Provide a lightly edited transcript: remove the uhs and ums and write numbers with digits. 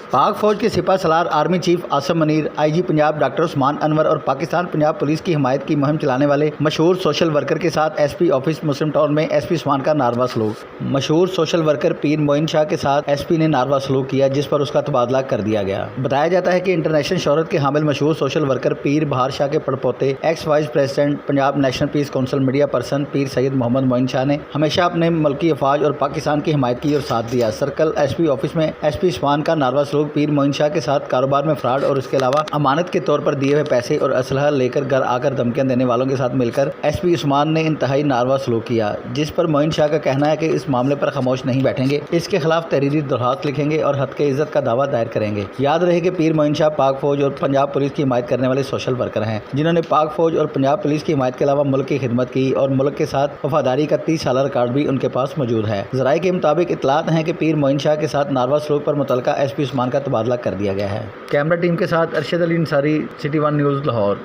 पाक फौज के सिपा सलार army chief Asim Munir, IG Punjab doctor Usman Anwar और पाकिस्तान पंजाब पुलिस की हिमायत की मुहिम चलाने वाले मशहूर सोशल वर्कर के साथ एसपी ऑफिस मुस्लिम टाउन में एसपी उस्मान का नारवा सलूक। मशहूर सोशल वर्कर पीर मोइन शाह के साथ एसपी ने नारवा सलूक किया, जिस पर उसका तबादला कर दिया गया। बताया जाता है कि इंटरनेशनल शोहरत के हामिल मशहूर सोशल वर्कर पीर बहार शाह के पड़पोते ex vice president Punjab national peace council media person Pir Syed Mohammad Moin Shah ने हमेशा अपने मुल्की अफवाज और पाकिस्तान की हिमायत की और साथ दिया। सर्कल एसपी ऑफिस में एसपी उस्मान का नारवा सलूक पीर मोइन शाह के साथ कारोबार में फ्रॉड और इसके अलावा अमानत के तौर पर दिए हुए पैसे और असलहा लेकर घर आकर धमकियां देने वालों के साथ मिलकर एसपी उस्मान ने इंतहाई नारवा सलूक किया, जिस पर मोइन शाह का कहना है कि इस मामले पर खामोश नहीं बैठेंगे, इसके खिलाफ तहरीरी दरख्वास्त लिखेंगे और हद के इज्जत का दावा दायर करेंगे। याद रहे कि पीर मोइन शाह पाक फौज और पंजाब पुलिस की हिमायत करने वाले सोशल वर्कर हैं, जिन्होंने पाक फौज और पंजाब पुलिस की हिमायत के अलावा मुल्क की खिदमत की और मुल्क के साथ वफादारी का 30 साल रिकॉर्ड भी उनके पास मौजूद है। ज़राए के मुताबिक इतलात हैं कि पीर मोइन शाह के साथ नारवा सलूक पर मुतलका एसपी उस्मान का तबादला कर दिया गया है। कैमरा टीम के साथ अरशद अली अंसारी, सिटी 1 न्यूज़ लाहौर।